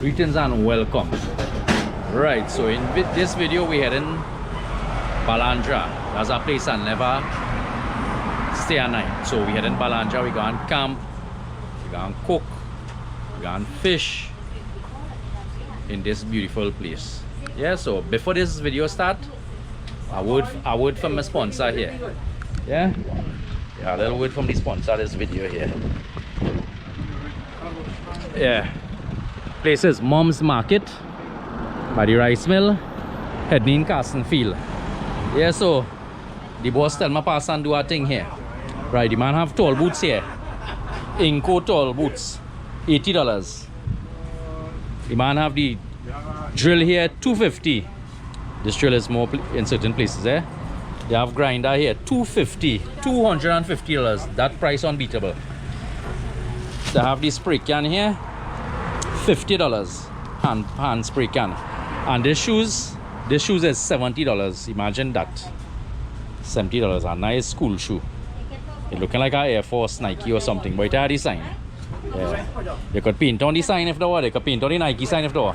Greetings and welcome. Right, so in this video we head in Balandra. That's a place I never stay at night. So we head in Balandra, we go and camp, we go and cook, we go and fish in this beautiful place. Yeah, so before this video start, a word from my sponsor here. Yeah, a little word from the sponsor of this video here. Yeah. Place is Mom's Market by the rice mill, heading in Carson Field. Yeah, so the boss tell me pass and do a thing here. Right, the man have tall boots here. Inco tall boots, $80. The man have the drill here, $250. This drill is more in certain places there. They have grinder here, $250, $250. That price unbeatable. They have the spray can here, $50 hand spray can, and this shoes is $70. Imagine that, $70, a nice school shoe. It looking like a Air Force, Nike or something, but it had the sign. Yeah, you could paint on the sign if they were. They could paint on the Nike sign if they were.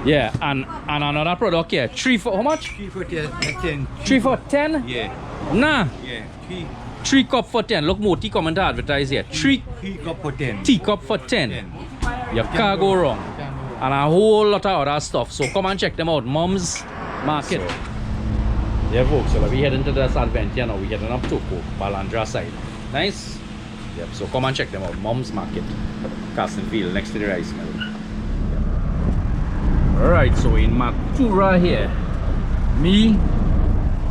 Yeah. And another product here, 3 for how much? 3 for 10. 3 for 10? Yeah. Nah. Yeah. 3 cup for 10. Look, Moti comment to advertise here. 3 cup for 10. Teacup for 10. You can't go wrong. And a whole lot of other stuff. So come and check them out. Mom's Market. So, yeah, folks. So we heading to this adventure now. We heading up to Balandra side. Nice. Yep. So come and check them out. Mom's Market, Carson Field, next to the rice mill. Yep. Alright. So in Matura here, me,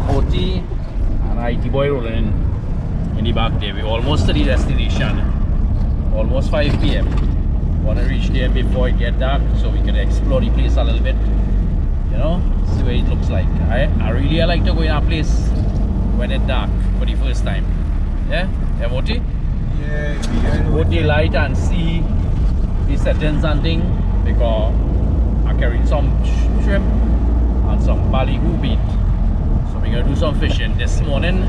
Moti, and IT boy rolling in the back there. We're almost to the destination. Almost 5 p.m. Want to reach there before it get dark so we can explore the place a little bit. You know, see what it looks like. I really like to go in a place when it's dark for the first time. Yeah? Yeah, Moti? Yeah. Put the light and see the settings and thing, because I carried some shrimp and some ballyhoo bait. So we're gonna do some fishing. This morning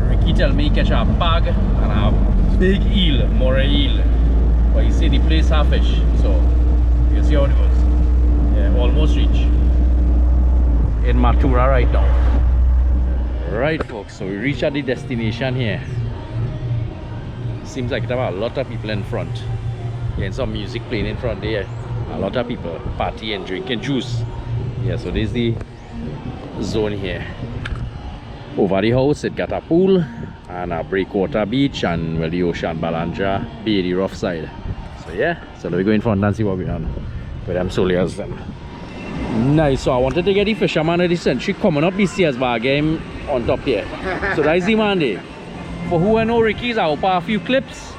Ricky tell me catch a bag and a big eel, moray eel. But you see the place have fish, so you see how it goes. Yeah, almost reach in Matura right now. Right, folks, so we reach at the destination here. Seems like there are a lot of people in front. Hearing some music playing in front there. A lot of people partying, drinking juice. Yeah, so this is the zone here. Over the house it got a pool and a breakwater beach, and well, the ocean, Balandra Bay, the rough side. So yeah, so let me go in front and see what we on with them soliers them. Nice. So I wanted to get the fisherman of the century coming up this year's bar game on top here. So that's the man there. For who I know Ricky's, I hope a few clips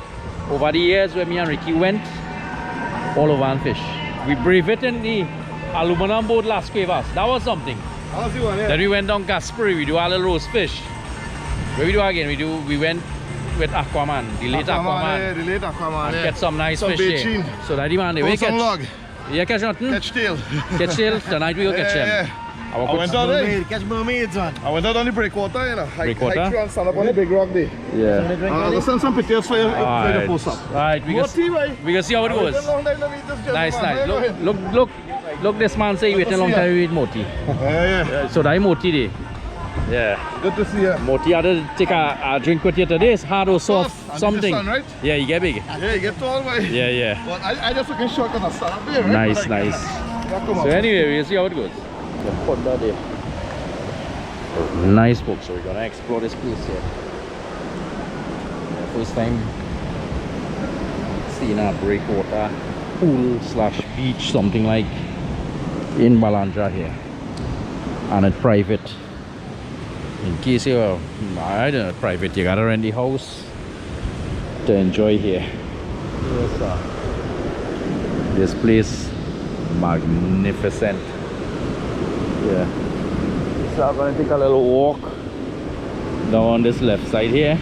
over the years where me and Ricky went all over and fish. We braved it in the aluminum boat last Cuevas. That was something. Then we went down Gasperi, we do a little roast fish. Where we do again? We went with Aquaman, the late Aquaman. The late Aquaman, and get some nice fish here. So that man, they catch. Log. You catch nothing? Catch tail. Catch tail? Tonight we go catch them. Yeah. I went out there. Catch mermaids, man. I went out on the breakwater, you know. Breakwater? Hike through and stand up on the big rock there. Yeah. I'll send some pictures for you for the post up. Alright, we can see how it goes. Nice. Look, this man say he waiting a long time with Moti. Yeah. So that Moti there. Yeah. Good to see you. Moti had to take a drink with you today. It's hard or soft, something. Sun, right? Yeah, you get big. Yeah, you get tall, man. Yeah. But I just looking short on a stand up there, right? Nice. So anyway, we'll see how it goes. The pond there. Nice, folks. So we're gonna explore this place here. First time seeing a breakwater pool / beach, something like in Balandra here, and it's private. In case you're, I don't know, private, you gotta rent the house to enjoy here. Yes, this place magnificent. Yeah. So I'm gonna take a little walk down this left side here.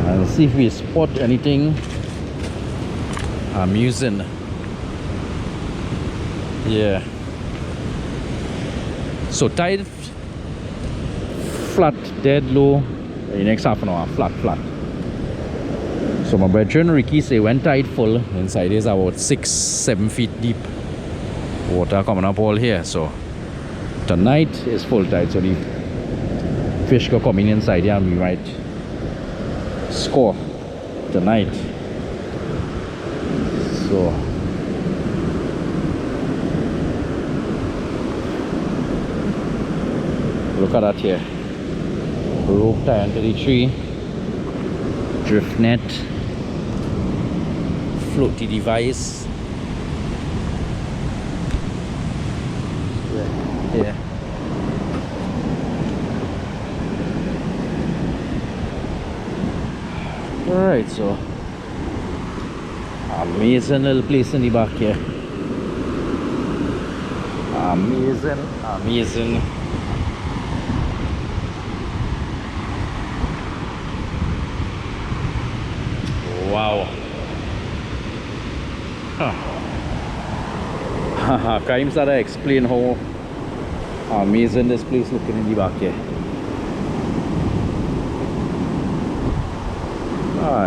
And see if we spot anything amusing. Yeah. So tide flat, dead low. The next half an hour, flat. So my brethren Ricky say when tide full, inside is about 6-7 feet deep. Water coming up all here. So tonight is full tide, so the fish go coming inside here and we might score tonight. So look at that here. Rope tie onto the tree, drift net, floaty device. Yeah. Alright, so amazing little place in the back here. Amazing. Wow. Kaim started to explain how amazing this place looking in the back here.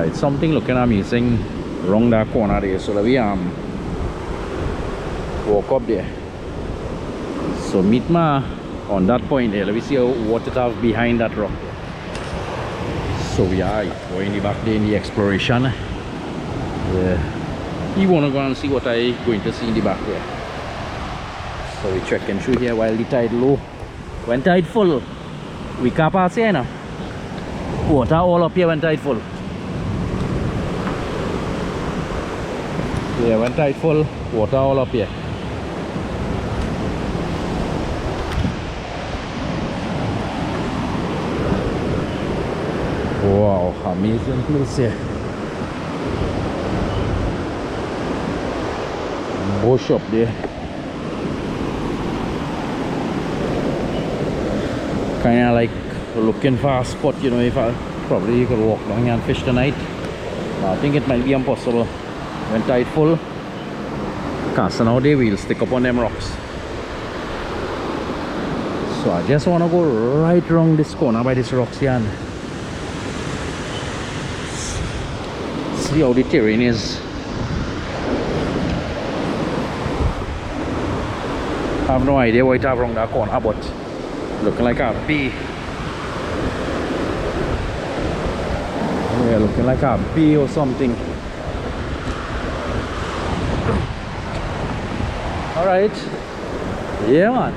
It's something looking amazing around that corner there, so that we walk up there. So meet me on that point there. Let me see what it have behind that rock there. So we are going in the back there in the exploration. Yeah. You wanna go and see what I going to see in the back there. So we trekking through here while the tide low. When tide full, we can't pass here now. Water all up here when tide full. Yeah, when tide full, water all up here. Wow, amazing place here. Bush up there. Kinda like looking for a spot, you know, if I probably you could walk down here and fish tonight. I think it might be impossible. When tide full, casting out there, we'll stick up on them rocks. So I just want to go right around this corner by this rocks here and see how the terrain is. I have no idea what it have around that corner, but looking like a bay. Yeah, looking like a bay or something. Alright. Yeah, man.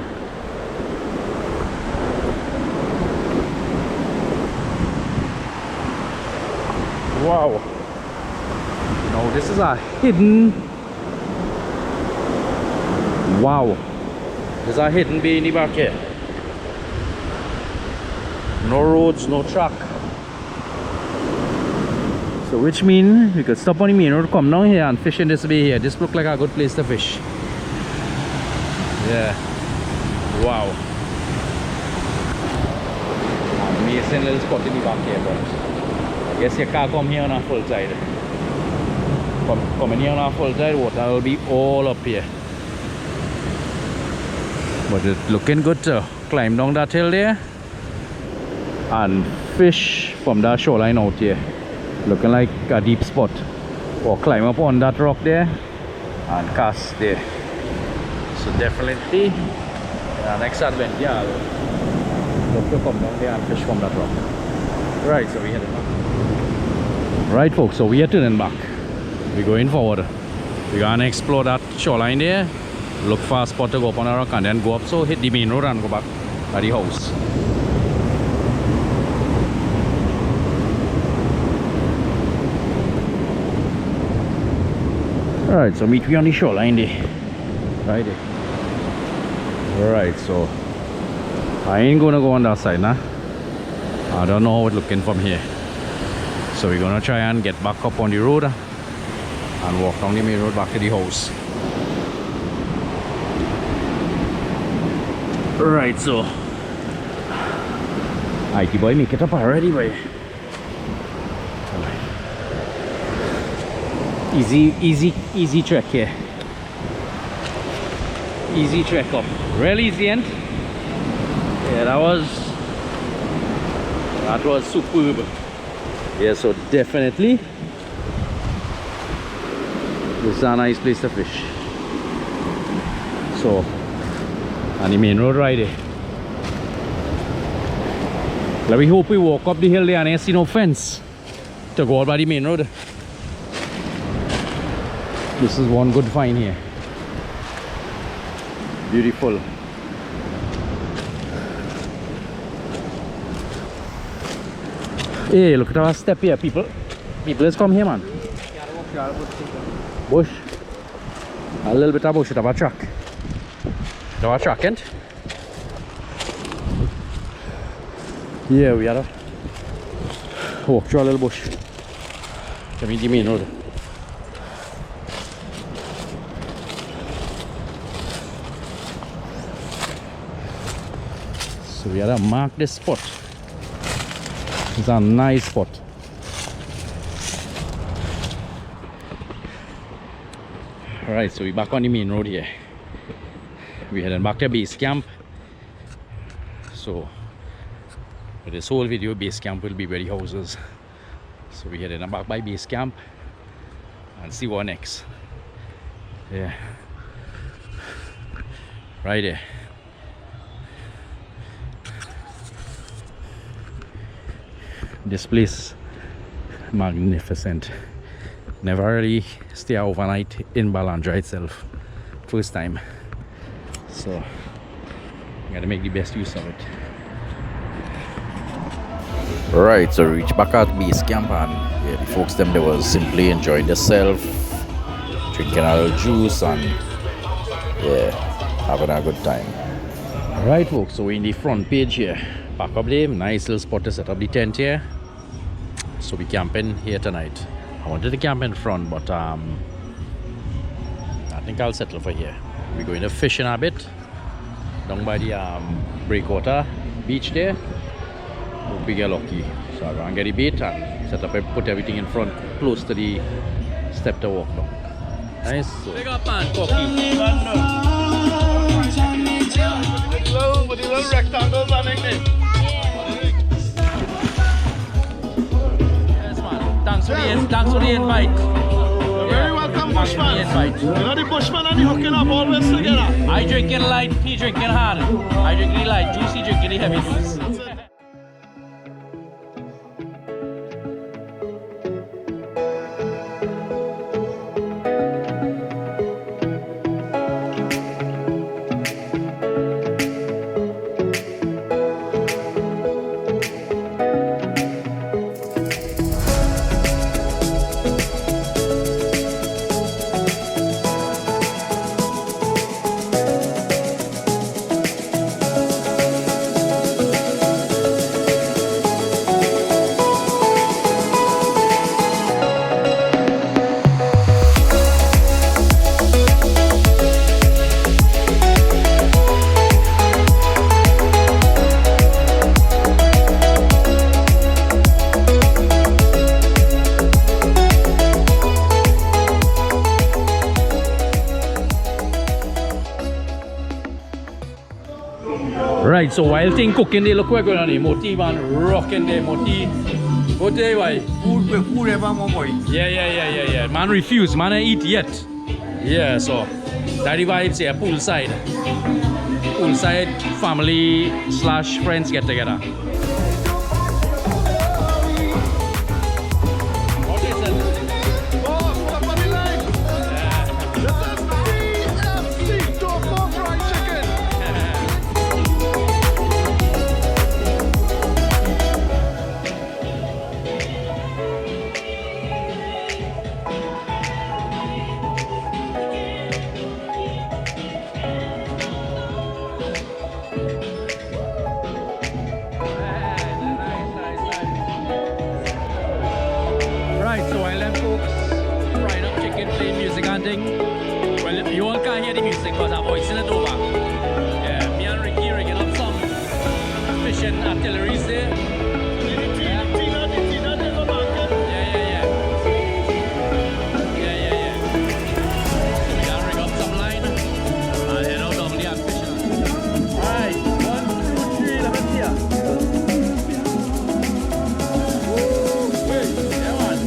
Wow. You know, this is a hidden. Wow. There's a hidden bay in the back here. No roads, no track. So which means we could stop on the main road, come down here and fish in this bay here. This looks like a good place to fish. Yeah. Wow. Amazing little spot in the back here, but I guess you can't come here on a full tide. Coming here on a full tide, water will be all up here. But it's looking good to climb down that hill there and fish from that shoreline out here. Looking like a deep spot. Or climb up on that rock there and cast there. So definitely next adventure, yeah, I'll look to come down there and fish from that rock. Right, so we're heading back. Right folks, so we are turning back. We're going forward. We're gonna explore that shoreline there. Look for a spot to go up on a rock and then go up, so hit the main road and go back at the house. Alright, so meet me on the shoreline there. Right there. Alright, so I ain't gonna go on that side now. I don't know how it's looking from here. So we're gonna try and get back up on the road and walk down the main road back to the house. Right, so IT boy, make it up already, boy. Easy trek here. Easy trek up. Real easy end. Yeah, that was superb. Yeah, so definitely This is a nice place to fish. So, on the main road right there. Let me hope we walk up the hill there and I see no fence to go out by the main road. This is one good find here. Beautiful. Hey, look at our step here, people. People, let's come here, man. Bush. A little bit of bush, of a truck. Of a truck, ain't? Yeah, we are. Walk through a little bush. Come in the main road. So we gotta mark this spot. It's a nice spot. Alright, so we're back on the main road here. We're heading back to base camp. So for this whole video, base camp will be where the houses. So we're heading back by base camp and see what next. Yeah. Right there. This place, magnificent. Never really stay overnight in Balandra itself. First time. So, I gotta make the best use of it. Right, so reach back at base camp and yeah, the folks them they was simply enjoying themselves, drinking a little juice and yeah, having a good time. Alright folks, so we're in the front page here. Back up there, nice little spot to set up the tent here. So we camping here tonight. I wanted to camp in front, but I think I'll settle for here. We're going to fish in a bit down by the breakwater beach there. Hope we get lucky. So I'm gonna get the bait and set up and put everything in front close to the step to walk down. Nice. So. Big up man, Cocky. With the little rectangles running there. Thanks for the invite. You're very welcome, Bushman. You know the Bushman and the hooking up always together. I drinking light, he drinking hard. I drinking light juice, he drinking the heavy juice. Right, so while thing cooking, they look where going on here. Moti man rocking there, Moti. What day why? Food ever more boy. Yeah. Man refused, man ain't eat yet. Yeah, so that the vibes here, poolside. Poolside family / friends get together. Well, you all can't hear the music because I'm voicing it over. Yeah, me and Ricky rigging up some fishing artilleries there. Yeah. We gotta rig up some line and head out down there and fishing. Alright, 1, 2, 3, let me see ya. Woo! Hey, yeah man.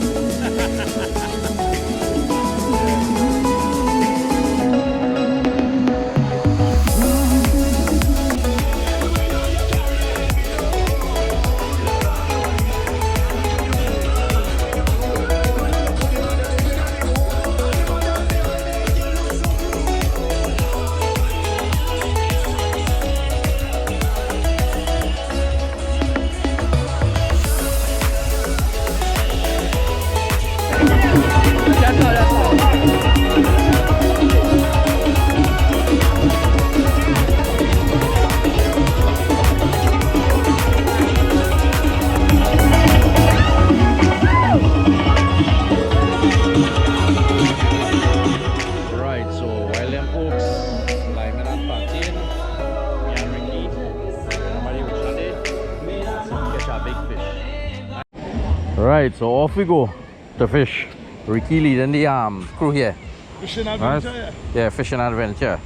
Right, so off we go to fish. Ricky leading the crew here. Fishing Right? adventure, Yeah, fishing adventure.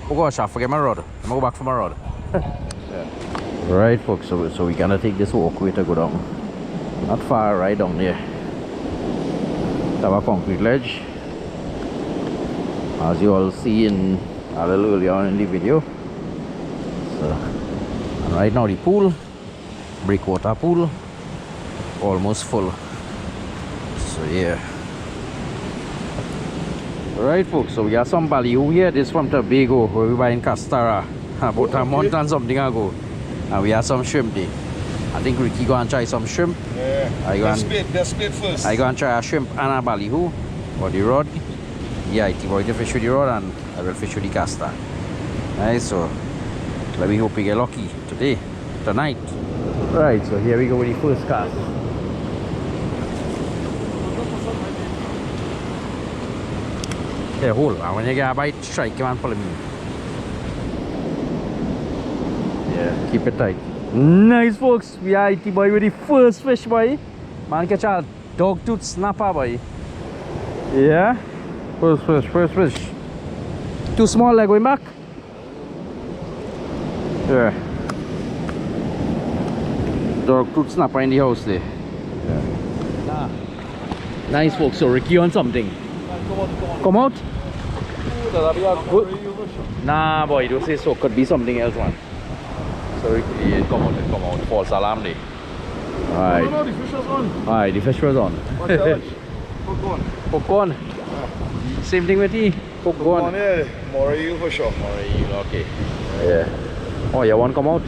Oh gosh, I forget my rod. I'm gonna go back for my rod. Right, folks. So we're gonna take this walkway to go down. Not far, right down there. Have a concrete ledge, as you all see in a little earlier on in the video. So, and right now the pool, breakwater pool, almost full. So yeah. Right, folks, so we got some ballyhoo here. This from Tobago, where we buy in Castara about a month and something ago. And we have some shrimp there. I think Ricky go and try some shrimp. Yeah. Let's split first. I go and try a shrimp and a ballyhoo or the rod. Yeah, IT boy to fish with the rod and I will fish with the caster. Nice, so let me hope we get lucky today, tonight. Right, so here we go with the first cast. Here, hold. And when you get a bite, strike him and follow me. Yeah, keep it tight. Nice, folks. We are IT boy with the first fish, boy. Man, catch a dog tooth snapper, boy. Yeah. First fish. Too small, like going back. Yeah. Dog tooth snapper in the house there. Yeah. Nice, folks. So Ricky on something. Come out. Nah, boy, don't say so. Could be something else, man. So Ricky, come out. False alarm day. Alright. No, the fish was on. Alright, the fish was on. Hook on. Same thing with you. Hook on. Yeah, more eel for sure. Okay. Yeah. Oh, you want to come out?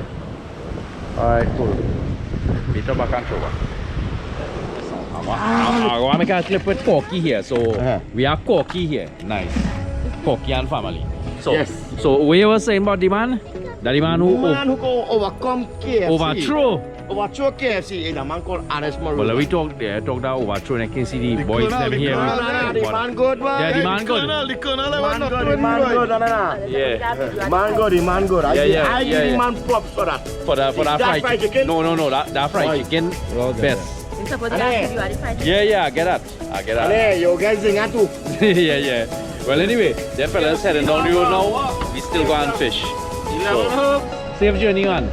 Alright, cool. Beat up back and throw back. I want to make a clip with Corky here. So we have Corky here. Nice. Corky and family. So, Yes. So what you were saying about the man? That the man who go overcome KFC. overthrow. Overthrow KFC is a man called Honest Maroon. Well, we talk that overthrow and I can see the boys them here. The man good, man. Yeah, the man good. The colonel, I Man want good, the man good, Yeah. Man good, the man good. I Yeah, give the man props for that. For that That fried fried chicken. chicken? No, that fried chicken best. You're supposed to Ane. ask if you are the fried Yeah, I get that. Hey, you guys sing that too. yeah. Well, anyway, the fellas heading down the road now. We still go and fish. So, safe journey, man.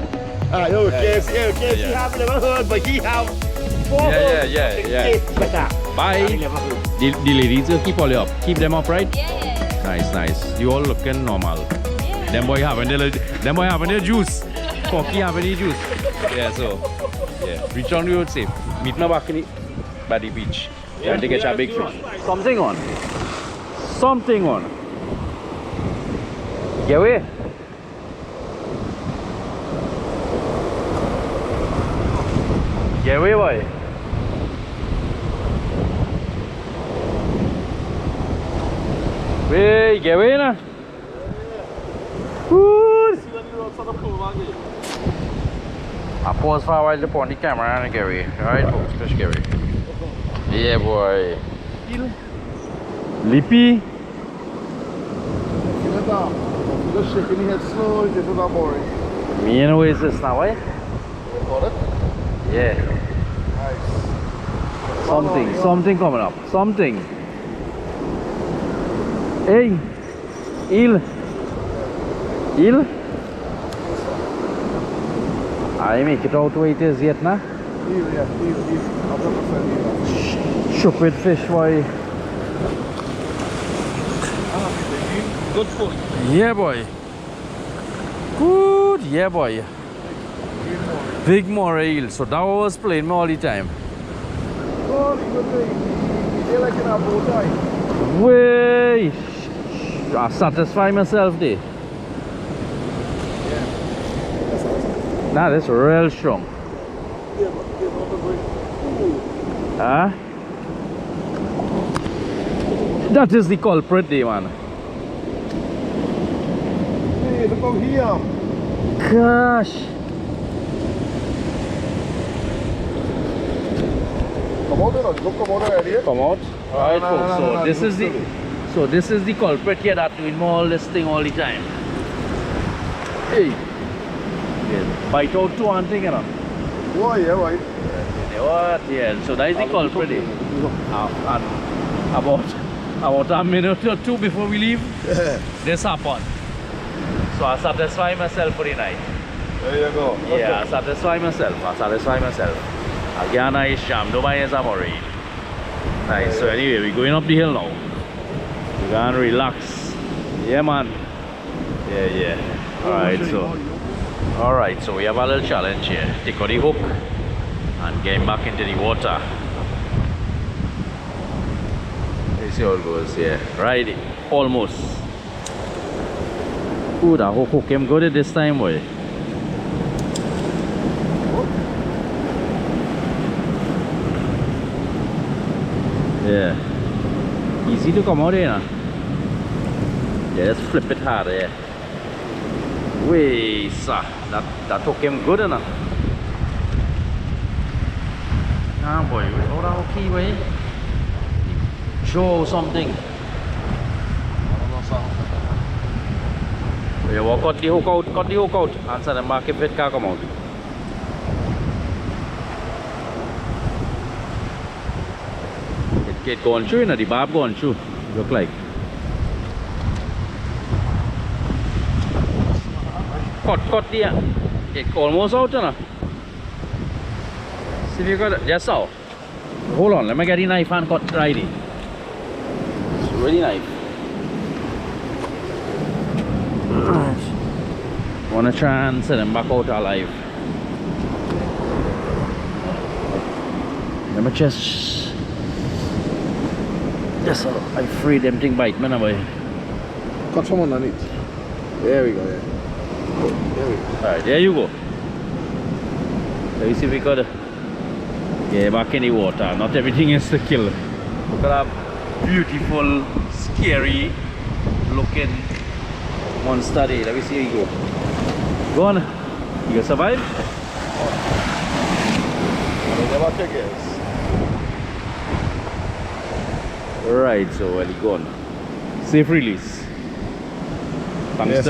Yo, KFC have never heard, but he have. Yeah. Better. Bye. Never heard. The ladies will keep all you up. Keep them up, right? Yeah. Nice. You all looking normal. Them boy having their juice. Cocky having the juice. Yeah, so reach on the road safe. Meet me back by the beach. Yeah, to catch a big fish. Something on. Get away. Get away, boy. Hey, get away now. Good. I pause for a while to put on the camera and get away. Alright, folks, fish get away. Yeah, boy. Lippy. Just shaking your head slowly, this is not boring. Me and Oasis now, eh? Got it? Yeah. Nice. Something coming up. Something. Hey, eel. I make it out where it is yet, nah? Eel. 100% Stupid fish, boy. Good food. Yeah, boy. Good, yeah, boy. Big moray eel. So that was playing me all the time. Oh, good thing. They like in a bow tie. Way. I satisfy myself there. Nah, that's real strong. Huh? That is the culprit there, man. Hey, look over here. Gosh. Come out, come out already. Come out. Alright, No, folks. no, So no, this no, is the this is the culprit here that doing all this thing all the time. Hey. Yeah. Bite out to one thing, you know. Oh, yeah, right. What? Yeah, so that is the culprit. And about a minute or two before we leave, this happened. So I satisfy myself for the night. There you go. Yeah, I satisfy myself. I get a nice jam. Don't buy some already. Nice. So anyway, we're going up the hill now. We're gonna relax. Yeah, man. Yeah. Alright, so we have a little challenge here. Take out the hook and get back into the water. Let's see how it goes. Yeah, right. Almost. Ooh, that hook came good this time, boy. Yeah. Easy to come out here, nah? Yeah, just flip it hard, yeah. Wait, sir. That hook came good enough. Ah, boy. What that hook key, boy? Show something. Yeah, well, cut the hook out. Answer the back if it can't come out. It going through, you know, the barb going through. Look like. Cut there. It almost out, you know. See if you got it. Yes, so. Hold on, let me get the knife and cut right in. It's really knife. Wanna try and send them back out alive. Let me just. Yes, sir. I free them thing bite, man, boy. Cut some underneath. There we go, yeah. There we go. Alright, there you go. Let me see if we got get back in the water. Not everything is to kill. Look at that beautiful, scary looking monster there. Let me see how you go. Go on. You gonna survive? Never take it. Right, so well, he gone. Safe release. Thanks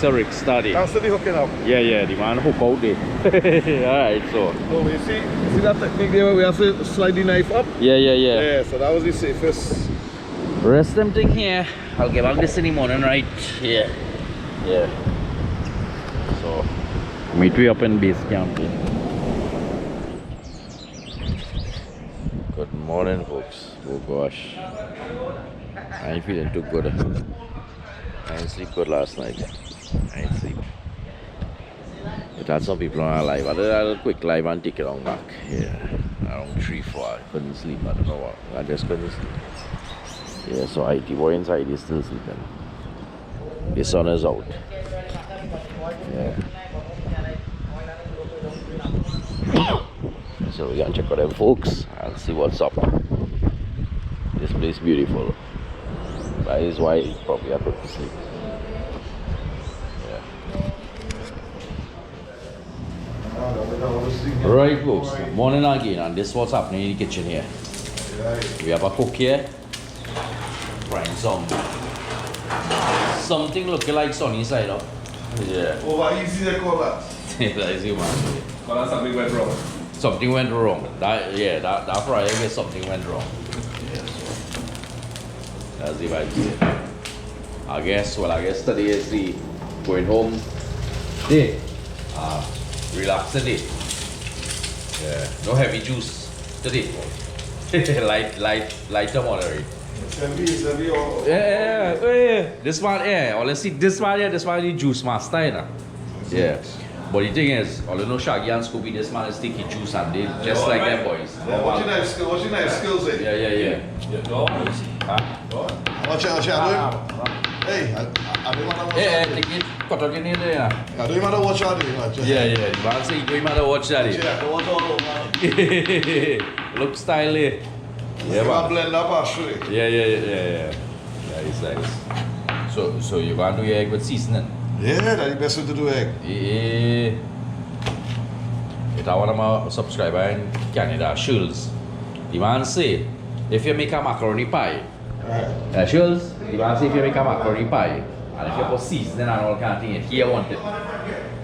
to Rick study. Thanks to the hooking up. Yeah, the man hook out there. Alright, so. So you see that technique there where we have to slide the knife up? Yeah. Yeah, so that was the safest. Rest them thing here. I'll get back this in the morning, right? Yeah. So, meet we up in base camp. Good morning, folks. Oh gosh, I ain't feeling too good. I didn't sleep good last night. I didn't sleep. But had some people on our live. I did a quick live and take it on back. Yeah, around 3-4. I couldn't sleep. I don't know what. I just couldn't sleep. Yeah, so IT boy inside is still sleeping. The sun is out. Yeah. So we gotta check out them folks and see what's up. This place beautiful. That is why probably I put to sleep. Yeah. Right folks, morning again, and this is what's happening in the kitchen here. We have a cook here. Frying something looking like sunny side up. Yeah. Over easy they call that. That is you, man. Call that something went wrong. Something went wrong. That Friday, I guess something went wrong. Yeah, so that's the vibe here. I guess today is the going home day. Relaxing day. Yeah, no heavy juice today. lighter moderate. It's heavy or... Yeah. This one, honestly, this one the juice master, you know. Yeah. But the thing is, all you know, Shaggy and Scooby, this man is taking juice and they just like them boys. What's your knife skills, eh? Yeah. Go on. Watch out. Hey, I don't matter. Hey, take it. Cut out in there. I don't matter what you're doing. Yeah. The man say, you don't matter what you're doing. Look stylish. Yeah, man. Blend up actually. Yeah. It's nice. So you're going to do your egg with seasoning? Yeah, that's the best way to do egg. Yeah. It's one of my subscribers in Canada, Schulz. The man say, if you make a macaroni pie, Schulz, the man say if you make a macaroni pie, and if you put seasoning and all kind of things, he want it.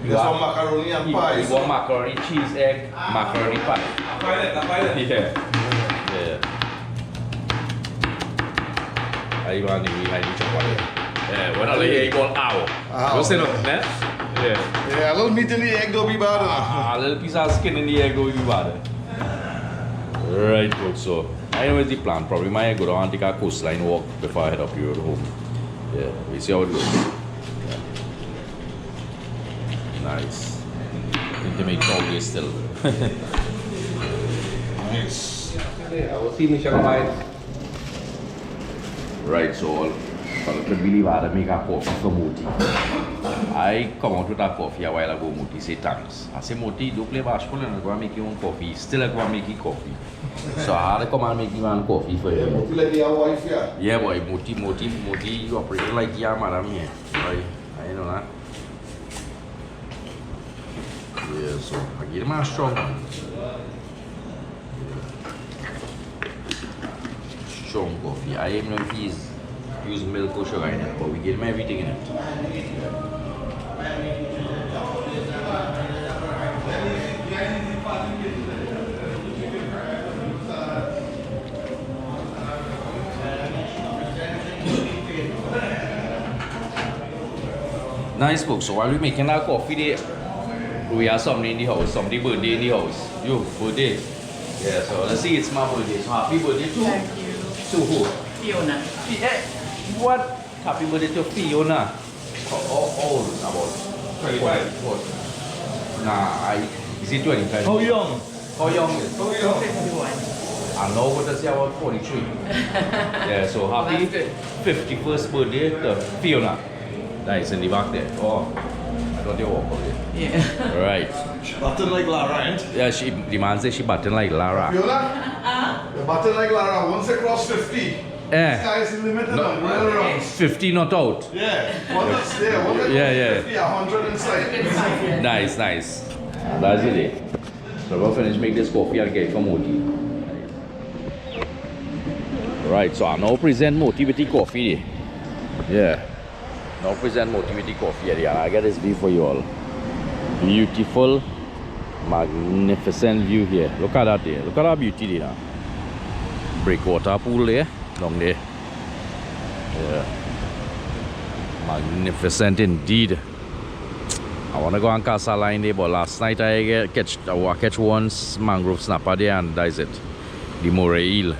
You want macaroni and pie? You want macaroni, cheese, egg, macaroni pie. Yeah. Ahí va ni hay dicho cuál es. Bueno, le dije igual agua. ¿No sé, no? Yeah. Yeah, a little meat in the egg don't be bad. A little piece of skin in the egg will be bad. Right, good. So, I know the plan. Probably might go down and take a coastline walk before I head up here to home. Yeah, we see how it goes. Yeah. Nice. Need to make progress still. Nice. I will see Michelle White. Right, so I could believe I had to make a coffee for Moti. I come out with that coffee a while ago. Moti say thanks. I say, Moti, don't play basketball and go and make your own coffee. Still, I go and make you coffee. So I had to come and make you one coffee for Yeah, you. Moti like your wife, yeah. Yeah, boy, Moti, you operate like your madam here. Right, I know that. Yeah, so I give him a strong one. Strong coffee. I don't know if he's using milk or sugar in it, but we give him everything in it. Nice folks. So while we're making our coffee there, we have somebody in the house, somebody birthday in the house. You, birthday. Yeah, so let's see, it's my birthday. So happy birthday to Thank you. To who? Fiona. What? Happy birthday to Fiona. How old? About 25. What? Nah, is it 25? How young? How young is it? 51. I know what to say about 43. Yeah, so happy That's good. 51st birthday to Fiona. Nice, in the back there. Oh, I thought they walk over there. Yeah. Right. Button like Lara, ain't? Yeah, the man says she button like Lara. Fiona? The button like Lara, once across 50. Sky's the limit and I'm well around. 50 not out. Yeah, one that's there, one that Yeah, 50, 100 inside. Nice, nice. That's it. So we'll finish make this coffee and get it from Moti. Right, so I now present Moti with the coffee. Yeah. Now present Moti with the coffee. And I get this view for you all. Beautiful, magnificent view here. Look at that there. Look at that beauty there. Breakwater pool there. Down there. Yeah. Magnificent indeed. I want to go on Coastline there, but last night I catch one mangrove snapper there, and that is it. The moray eel.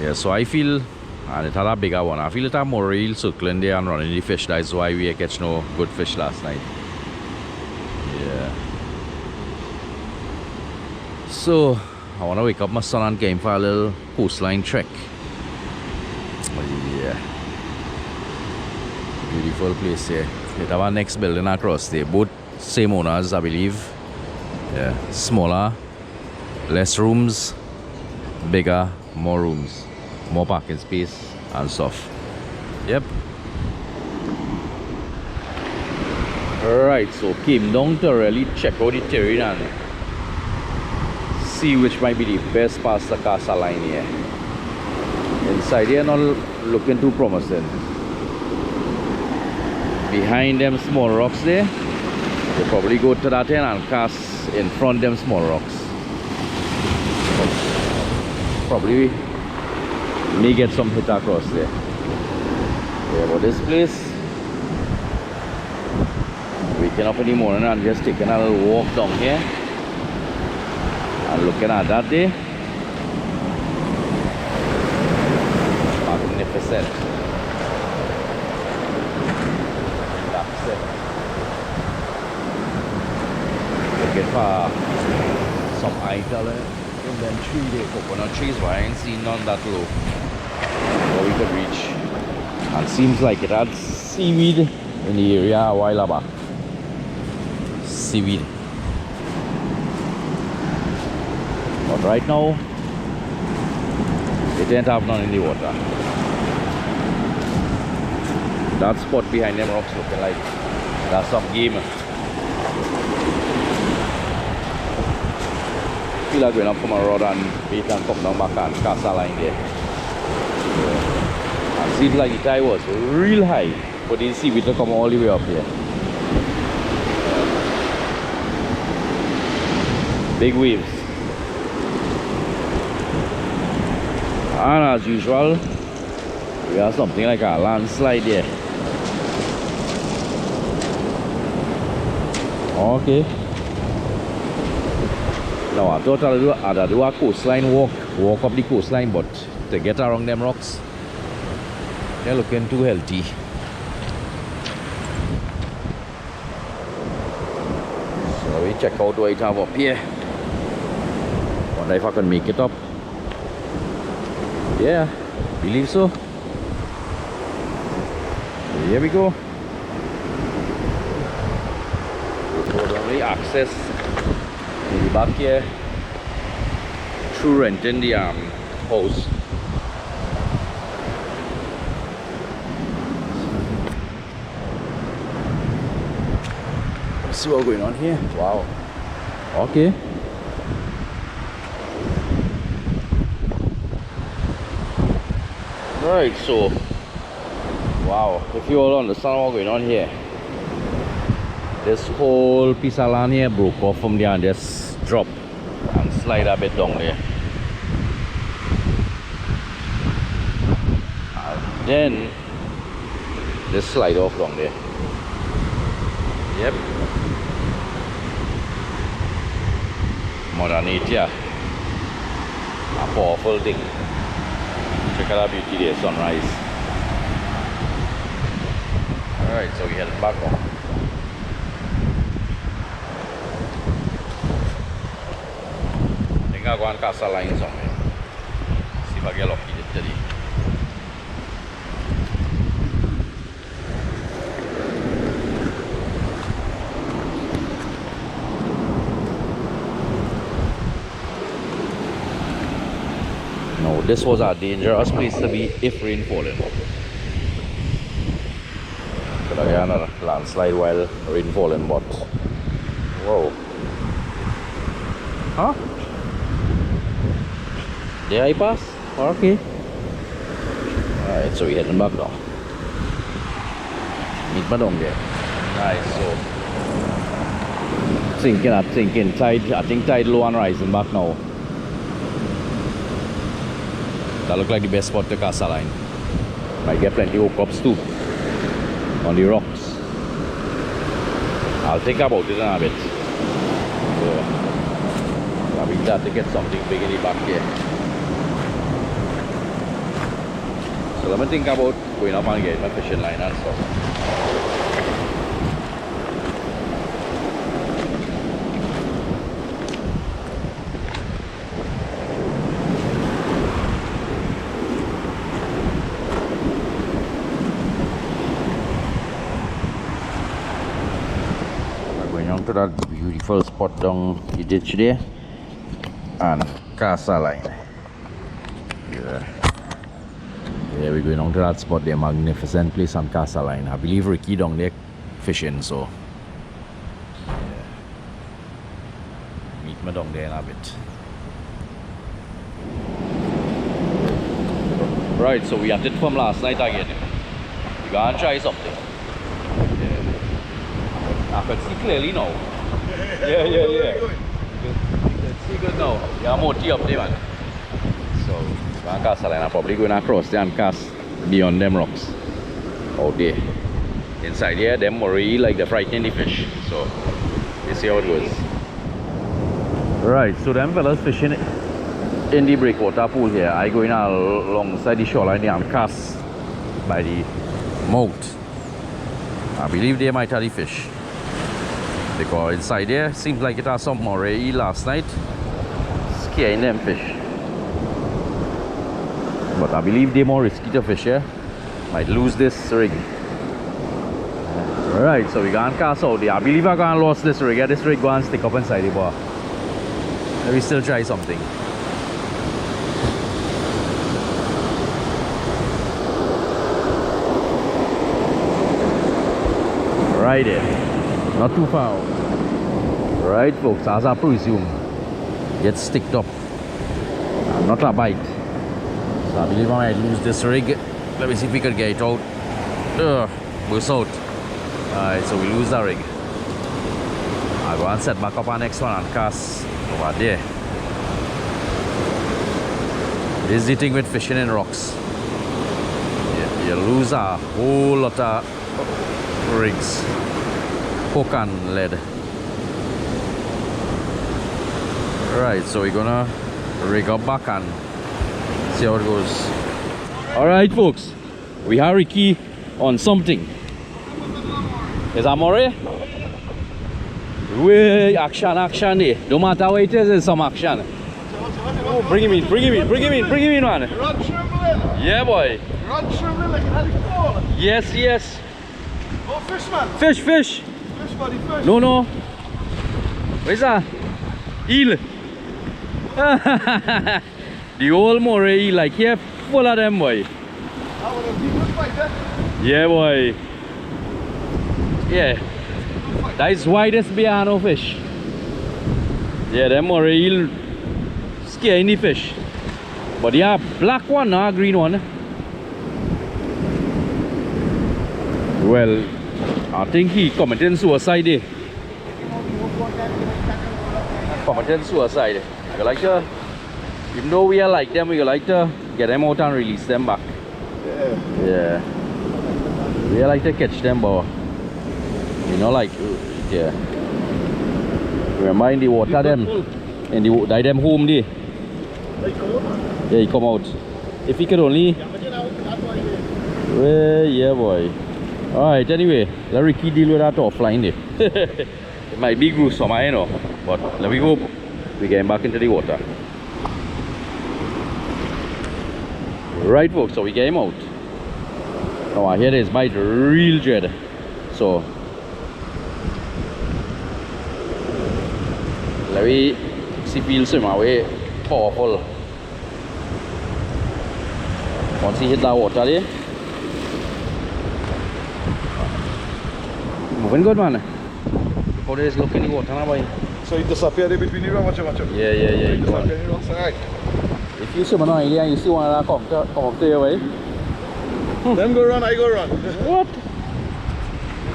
Yeah, so I feel, and it had a bigger one. I feel it had moray eel circling there and running the fish. That is why we catch no good fish last night. Yeah. So I want to wake up my son and get him for a little coastline trek. Yeah. Beautiful place here. We have our next building across there. Both same owners, I believe. Yeah. Smaller, less rooms, bigger, more rooms, more parking space and stuff. Yep. Alright, so came down to really check out the terrain and see which might be the best past the Coastline here. Inside here not looking too promising. Behind them small rocks there, we'll probably go to that end and cast in front them small rocks. Probably may get some hit across there. Yeah, but this place, waking up in the morning and just taking a little walk down here and looking at that there. Magnificent. That's it. Looking for some idol in them tree there, coconut trees, but I ain't seen none that low where we could reach. And seems like it had seaweed in the area a while back. Seaweed. But right now, it ain't have none in the water. That spot behind them rocks looking like that's some game. Feel like going up from a road and we can come down back and Coastline there. Yeah. And seems like the tide was real high, but you see we to come all the way up here. Big waves. And as usual, we have something like a landslide here. Okay. Now I thought I'd do a coastline walk up the coastline, but to get around them rocks, they're looking too healthy. So we check out what I have up here. Wonder if I can make it up. Yeah, believe so. Here we go. We'll only access the back here through renting the house. Let's see what's going on here. Wow. Okay. Right, so wow, if you all understand what's going on here, this whole piece of land here broke off from there and just drop and slide a bit down there. And then this slide off down there. Yep. Mother Nature, a powerful thing. Check out that beauty there, sunrise. Alright, so we headed back now. I think I'll go and cast a line somewhere. See if I get lucky today. No, this was a dangerous place to be if rain falling. Could have had a landslide while rain falling, but whoa. Huh? There I pass? Okay. Alright, so we're heading back now. Meet my down there. Nice, so thinking, tide, I think tide low and rising back now. That look like the best spot to cast a line. Might get plenty of hookups too on the rocks. I'll think about it in a bit. So I'll be glad to get something big in the back here. So let me think about going up and getting my fishing line and stuff. To that beautiful spot down the ditch there and cast a line. Yeah, we're going on to that spot there, magnificent place and cast a line. I believe Ricky down there fishing, so yeah. Meet me down there in a bit. Right, so we had it from last night again. We gotta try something. I can see clearly now. Yeah. You can see good now. Yeah, I'm out up there, man. So, I'm going to cast a line. I'm probably going across there and cast beyond them rocks. Out there. Inside here, them already like the frightening the fish. So, you see how it goes. Right, so them fellas fishing in the breakwater pool here. I going alongside the shoreline there and cast by the mouth. I believe they might have the fish. Because inside there seems like it has something already last night scaring them fish, but I believe they're more risky to fish here. Might lose this rig. Alright, so we gonna cast out there. I believe I gonna lose this rig. This rig gonna stick up inside the bar. Let me still try something. Right there. Not too far out. Right, folks, as I presume, gets sticked up. Not a bite. So I believe I might lose this rig. Let me see if we can get it out. Burst out. Alright, so we lose the rig. I'll go and set back up our next one and cast over there. This is the thing with fishing in rocks. You lose a whole lot of rigs, hook and lead. Alright, so we're gonna rig up back and see how it goes. Alright folks, we have Ricky on something. Is that more? Way action there. No matter what it is, there's some action. Oh, bring him in, man. Run trembling. Yeah, boy. Run trembling like an cold. Yes. Oh, fish, man. Fish. Fish, buddy, fish. No. Where's that? Eel. The old moray eel, like here, full of them, boy. Yeah, boy. Yeah. That is widest piano fish. Yeah, them moray eel scare any fish. But yeah, black one, not green one. Well, I think he committed suicide there. Committed suicide. We like to, even though we are like them, we like to get them out and release them back. Yeah. We like to catch them, but you know, like, yeah. Remember in the water them, in the them home there. Yeah, he come out. If he could only. Well, yeah, boy. Alright, anyway, let Ricky deal with that offline there. It might be gruesome, I know, but let me hope we get him back into the water. Right, folks, so we get him out. Now I hear this bite real dread. So let me see if he'll swim away powerful. Once he hit that water there. Moving good, man. Before there's look in the water now, boy. So he disappeared in between the rocks, watch it. Yeah. He disappeared in the rocks, alright. If you swim on an island, you see one of them come up to your way. Them go run, I go run. What?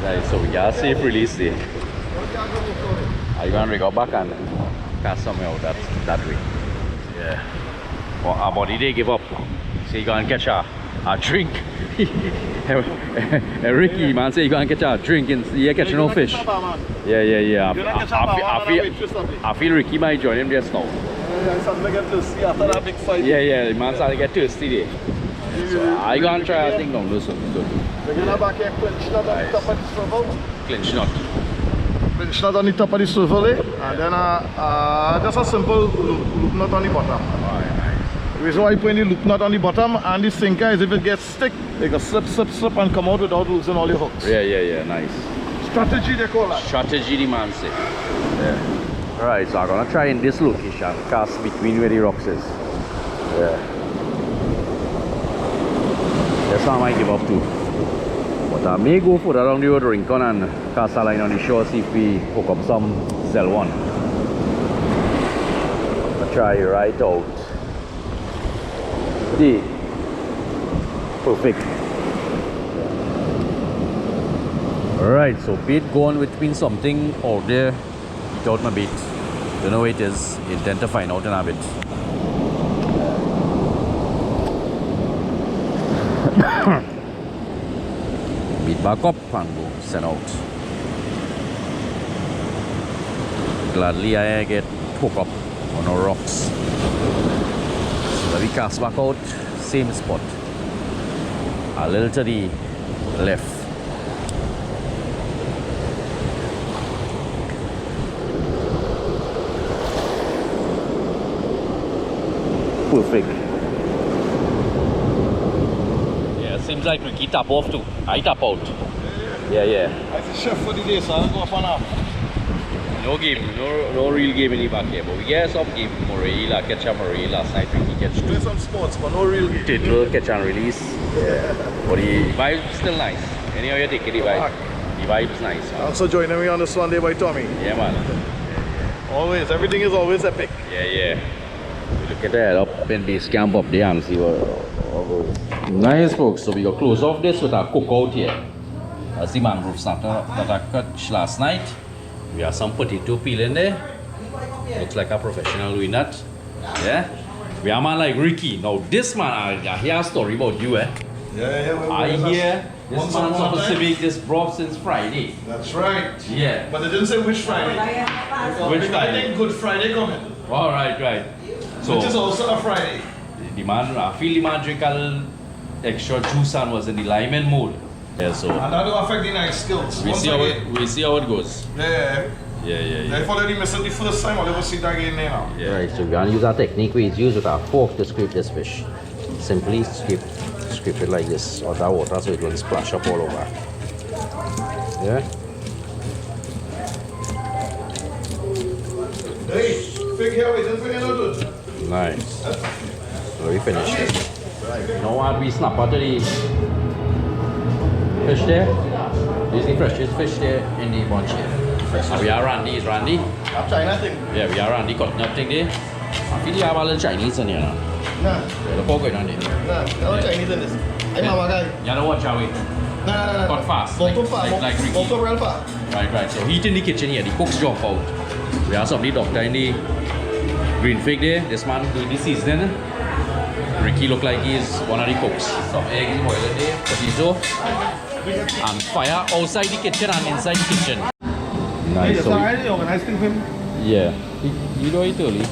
Right, so we got a safe release there. Are you gonna rig up back and cast something out that way? Yeah. Well, our body they give up. So you gonna catch a drink. Ricky, man, say you gonna catch a drink and you're catching no fish. Yeah. I feel Ricky might join him just now. I'm starting to get thirsty after that big fight. Yeah, man starting to get thirsty there. So I gonna try a thing down this one. We're gonna back here, clinch nut on the top of the swivel. Clinch nut. Clinch nut on the top of the swivel, and then just a simple loop nut on the bottom. The reason why you put the loop nut on the bottom and the sinker is if it gets stick, they can slip and come out without losing all your hooks. Yeah, nice. Strategy they call that. Strategy, the man say. Yeah. Alright, so I'm gonna try in this location, cast between where the rocks is. Yeah. That's what I might give up to. But I may go further down the road, Rincon, and cast a line on the shore, see if we hook up some cell one. I'll try right out. See? Perfect. Alright, so bait going between something out there without my bait. Don't know what it is. Intend to find out in a bit. Beat back up and go send out. Gladly I get hooked up on our rocks. So let me cast back out, same spot. A little to the left. Perfect. Yeah, seems like Ricky tap off too. I tap out. Yeah. I'm the chef for the day, so I'll go up and up. No game, no real game in the back here, but we get some game. Moray, catch and Moray last night. Ricky catch two. Play some sports, but no real game. Title, catch and release. Yeah. But the vibe's still nice. Anyhow you take it, the vibe. The vibe's nice. Man. Also joining me on this one day by Tommy. Yeah, man. Always, everything is always epic. Yeah. Look at that up in base camp up there and see what goes. Nice, folks. So we got close off this with our cookout here. That's the mangrove snapper that I cut last night. We have some potato peel in there. Looks like a professional doing that. Yeah. We are man like Ricky. Now this man, I hear a story about you, eh? Yeah. I hear this Once man upon a supposed to time. make this broth since Friday. That's right. Yeah. But they didn't say which Friday. Which I Friday? think Good Friday coming. All right. So Which is also a Friday. the man, I feel the man drink a little extra juice and was in the lemon mood. Yeah, so And that will affect the night skills. we Once see how again. it goes. Yeah. Yeah. If already missed it the first time, I'll never see that again now. Yeah. Right, so we're gonna use our technique we use with our fork to scrape this fish. Simply scrape it like this out of water so it will splash up all over. Yeah? Hey, fig here, we didn't forget to do. Nice. So we finished it. You know what? We snap out of the fish there. This is the freshest fish there in the bunch here. And we are Randy. Is Randy? That's China thing. Yeah, we are Randy cutting up thing there. I feel you have a little Chinese in here now. Nah, The pork going on there. no Chinese in this. I'm a guy. You know what, shall we? Nah. Cut fast. Motor fast. Like Ricky. Motor real fast. Right. So heat in the kitchen here. The cooks jump out. We have somebody doctor in the green fig there. This man doing the seasoning. Ricky look like he's one of the cooks. Some eggs boiling there. Potato. And fire outside the kitchen and inside the kitchen. Nice. So organized thing for him. yeah. You know it early.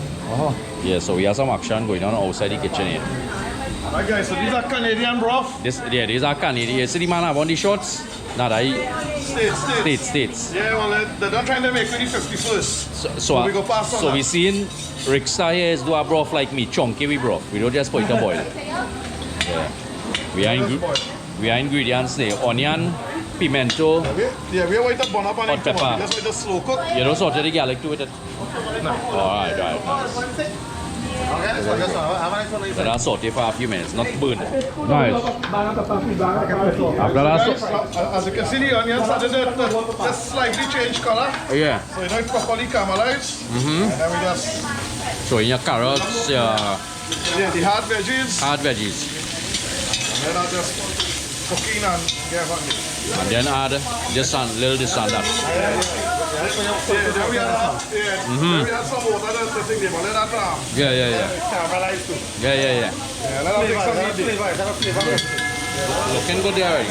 Yeah, so we have some action going on outside the kitchen here. Right guys, so these are Canadian broth. These are Canadian. You see the man have on the shorts? Nah, that States. Yeah, well, they're not trying to make it the 51st. So we go past on so that. we seeing Rick Star here is do a broth like me, chunky we broth. We don't just put it in boil. Yeah. We are ingredients there. Onion, pimento. Yeah, we are waiting to burn up on Hot it. pepper. Just wait to slow cook. You don't sort of the garlic to it. No. Alright, nice. Okay, so I guess I haven't Let us saute for a few minutes, not burn. Nice. After that, As you can see, the onions started to slightly change color. yeah. So you know it's properly caramelized. And then we just, So in your carrots, yeah, the hard veggies. hard veggies, And then I'll just cooking and get hungry. and then add this and little this and that. Yeah, then we had some water that's the thing there, but let that Yeah. caramelize too. Yeah. Yeah, let that take some heat. Looking good there already.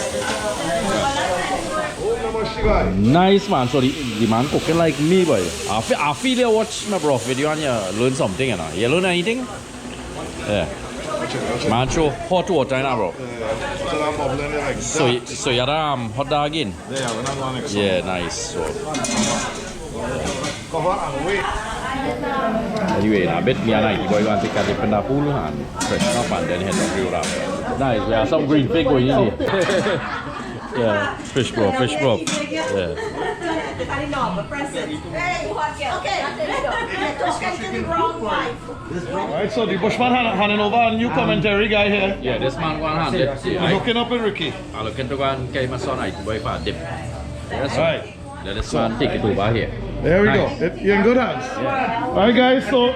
Oh, Namah Shivaya. Nice man. So the man cooking like me, boy. I feel you watch my broth video and you learn something, you know. You learn anything? Yeah. Man, show hot water in bro. So I'm bubbling it like that. So you had hot dog again? Yeah, we're not going to Yeah, nice. So cover and wait. anyway, in a bit me and LiQWYD going to take a dip in the pool and freshen up and then head up real up. Nice. We have some green pig going in here. Yeah, fish broth. Yeah. Alright, so the Bushman handing over a new commentary guy here. Yeah, this man going to hand it. He's hooking up with Ricky. I'm looking to go and carry my son LiQWYD for a dip. Yes, Right. let this man take it over here. There we Nice. go. You're in good hands. Alright guys, so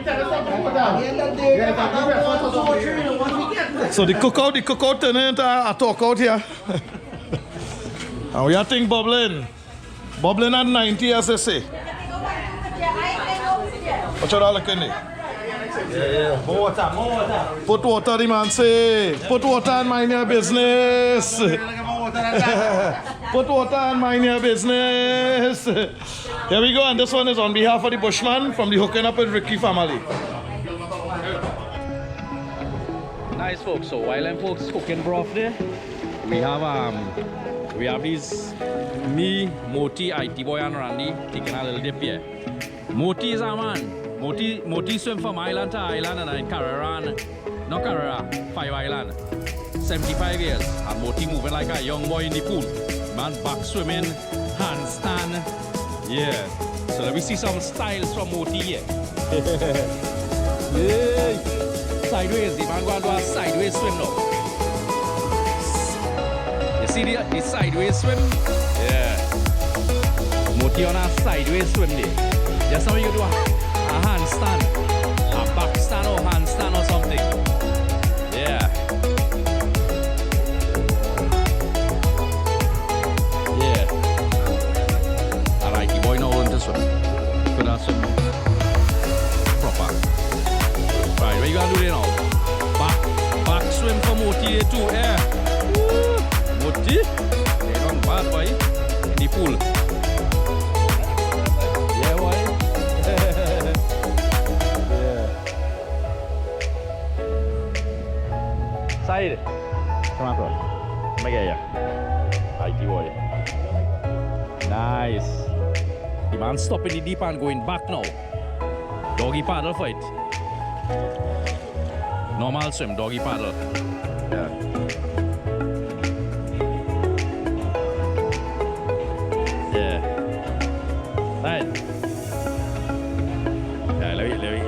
the cookout turned into a talk out here. And we are thing bubbling at 90 as they say. What you all looking at? More water. Put water, the man say. Put water and mind your business. Put water and mind your business. Here we go, and this one is on behalf of the Bushman from the Hooking Up with Ricky family. Nice folks. So while them folks cooking broth there, we have these me, Moti, IT boy and Randy taking a little dip here. Moti is a man. Moti swim from island to island and in Carrera, not Carrera, 5 Island. 75 years and Moti moving like a young boy in the pool. Man back swimming, handstand. Yeah. So let me see some styles from Moti here. Hey. Sideways, the man going to do a sideways swim now. You see the sideways swim? Yeah. Moti on a sideways swim there. Just how you do a handstand, a back stand or handstand or something. Yeah. Yeah. I like the boy now learn to swim. Could I swim proper? Right, what you gonna do there now? there too, yeah. Moti, they don't bad boy in the pool. Yeah, boy. Yeah. Side. Come on, bro. Let me get ya. IT boy. Nice. The man stopping the deep and going back now. Doggy paddle fight. Normal swim, doggy paddle. Yeah. Yeah. Right. Yeah,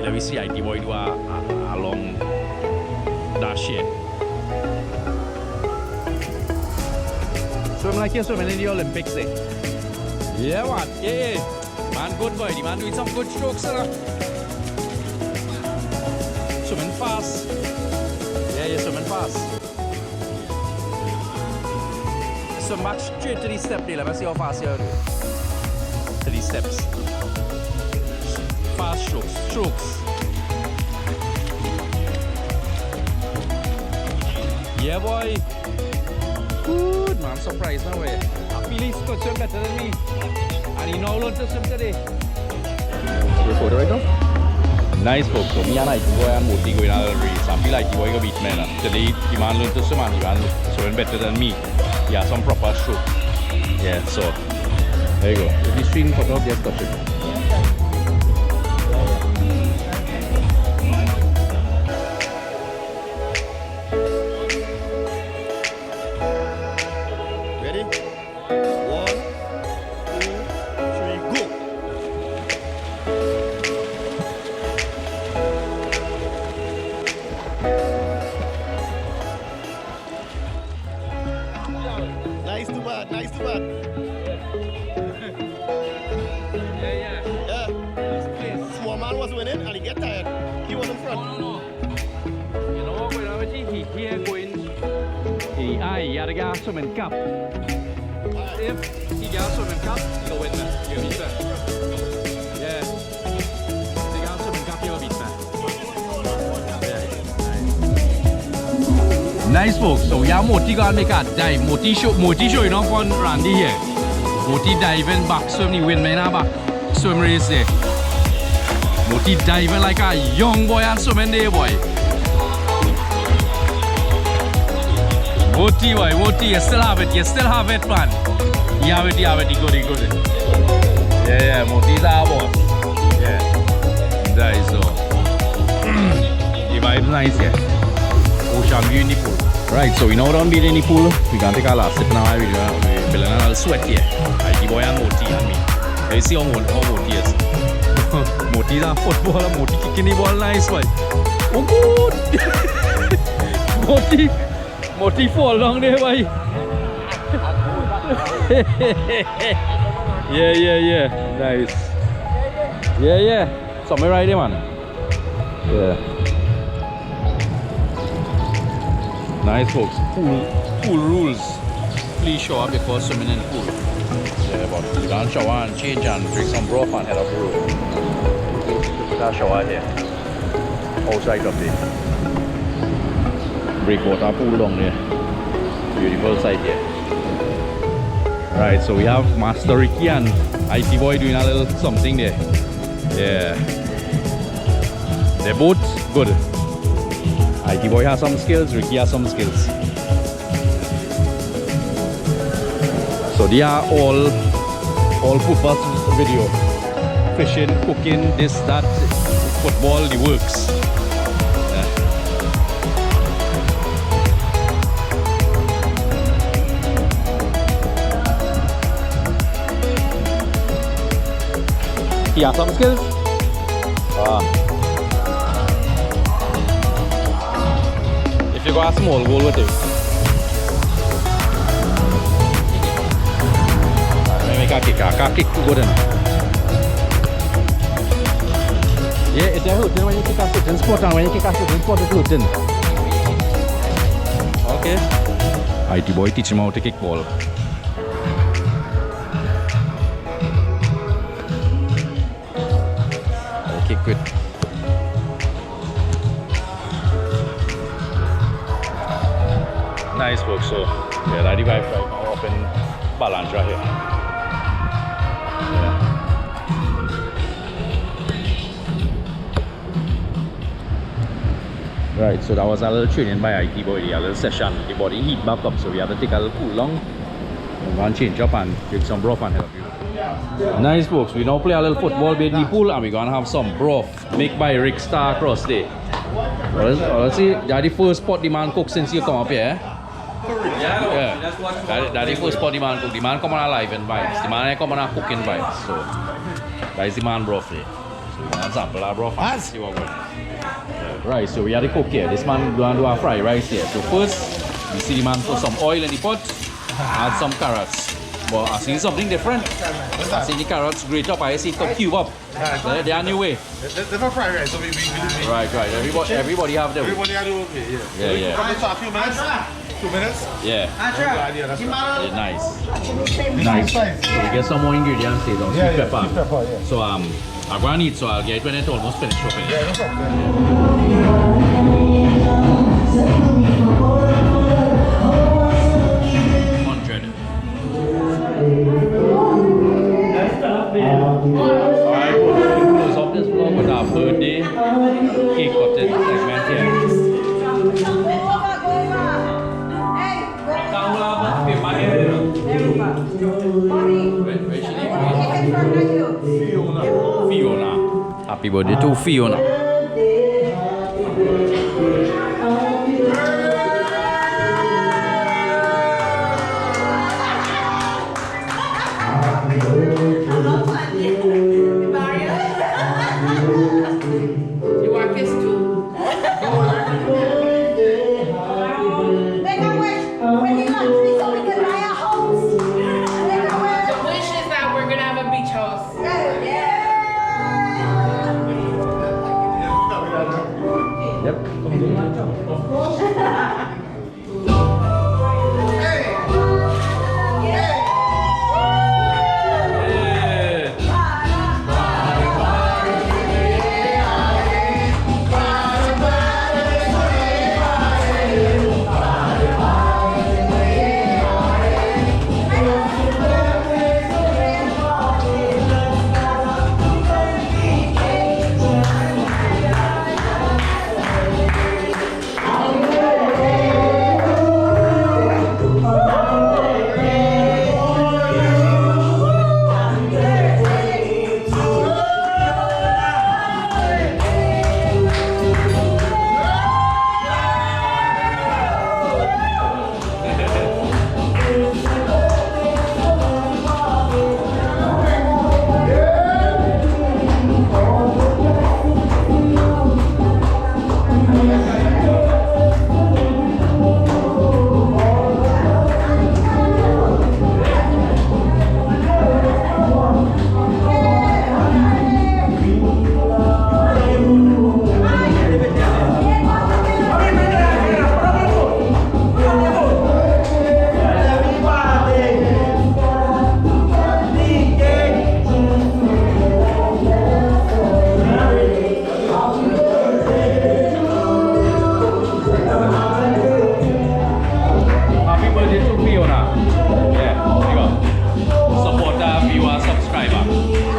let me see IT boy do a long dash here. Swim like you're swimming in the Olympics, eh? Yeah, man. Yeah. Man, good boy. The man doing some good strokes, sir. Swimming fast. Yeah, you're swimming fast. Swim back straight to the step there. Let me see how fast you do. To the steps. Fast strokes. Strokes. Yeah, boy. Good, man. Surprised now, way. I feel he's could swim better than me. And he now learned to swim today. Your photo right now? Nice, folks. So me and IT boy and Moti going on a race. I feel like IT boy go beat me. Today, the man learned to swim and the man swimming better than me. He has some proper stroke. Yeah, so there you go. If you're streaming photo, just touch it. Ready? 1, 2, 3, go! Nice to bad, nice to bad. Yeah. Yeah. Small man was winning and he get tired. He was in front. No. You know what, when he here going, he had to get a swimming cap. If he got a swimming cap, he'll win that. He'll beat that. Yeah. If he got a swimming cap, he'll beat that. Yeah. Nice, folks. So we have Moti gonna make a dive. Moti show you know on Randy here. Moti diving back swim, he win me in a back swim race there. Moti diving like a young boy and swimming there, boy. Moti, boy, Moti, you still have it, man. You have it, he good. Yeah, Moti's our boss. Yeah. That is so. The vibe's nice here. Ocean view in the pool. Right, so we now done being in the pool. We can take our last sip now. We're feeling a little sweat here. IT boy and Moti and me. Let's see how Moti is. Moti's a footballer. Moti kicking the ball nice, boy. Oh, good. Moti fall down there, boy. Yeah. Nice. Yeah. Somewhere right there, man. Yeah. Nice, folks. Pool rules. Please shower before swimming in the pool. Yeah, but you can shower and change and drink some broth and head up the road. Put that shower here. Outside of there. Breakwater pool down there. Beautiful sight here. Right, so we have Master Ricky and IT Boy doing a little something there. Yeah. They're both good. IT Boy has some skills, Ricky has some skills. So they are all purpose video. Fishing, cooking, this, that, football, the works. He has some skills. If you got a small goal with him, make a kick good enough. Yeah, it's a hurting when you kick a certain spot, and when you kick a certain spot, it's hurting. Okay. IT Boy teach him how to kick ball. Kick with. Nice work, so yeah, that's the vibe right now up in Balandra here. Yeah. Right, so that was a little training by LiQWYD, a little session. The body heat back up, so we had to take a little cool long. We're going to change up and drink some broth and help you. Nice folks, we now play a little football by the pool and we're going to have some broth made by Rick Star across there. Let's see, that's the first pot the man cook since you come up here. Yeah, that's the first pot the man cook. The man come on alive and vibes. The man come on a cooking vibes. So that's the man broth there. So we're going to sample our broth and see what we're going. Right, so we have the cook here. This man going to do a fry rice here. So first, you see the man put some oil in the pot, add some carrots. But I see something different. I see the carrots grate up, I see it cube up. They are new way. They're for fried rice, so we Right. Everybody have their way. Everybody have their own way, yeah. Yeah. Come into a few minutes. 2 minutes? Yeah. That's Yeah, nice. So we get some more ingredients here, don't sweet pepper. Yeah. So I'm gonna need, so I'll get it when it's almost finished chopping. Yeah, no problem. 100. Alright, we'll close off this vlog with our birthday cake cutting segment here. Fiona. Happy birthday to Fiona. You want kiss too? Make a wish when you got three so we can buy a house. Make a The wish. wish is that we're gonna have a beach house. Yep. Happy birthday to Fiona. Yeah, there you go. Supporter, viewer, subscriber.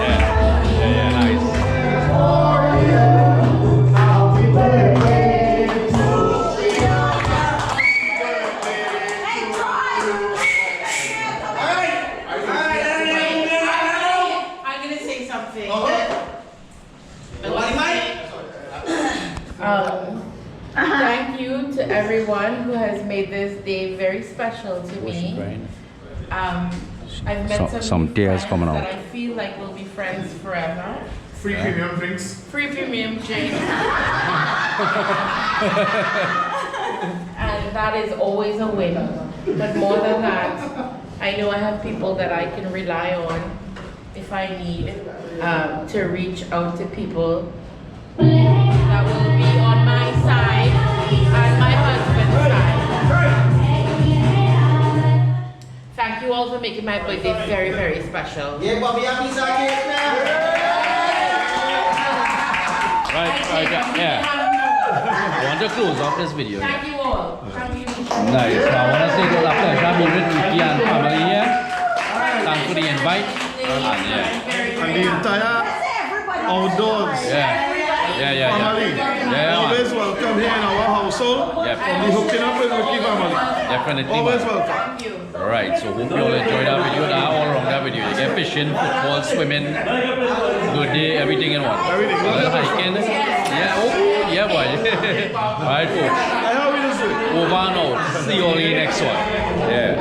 Yeah, nice. I'm gonna say something. Thank you to everyone who has made this day very special to me. I've met Some new tears friends coming out. that I feel like we'll be friends forever. Free premium drinks. Free premium drink. And that is always a win. But more than that, I know I have people that I can rely on if I need to reach out to people that will be on my side and my husband's side. Thank you all for making my birthday very, very special. Right, yeah. I want to close off this video. Thank you all. Thank you. Nice. So I want to say it was a pleasure being with Ricky and family here. Thanks for the invite. And yeah. And the entire outdoors family. Yeah, Always welcome here in our household. Yep. From the hooking up with Ricky family. Definitely. Always man. welcome. Alright, so hope you all enjoyed that video. That all around that video. You get fishing, football, swimming, good day, everything in one. Everything. A little hiking. Yeah, oh, yeah, boy. Alright, folks. How we just do it? Over and out. See you all in the next one. Yeah.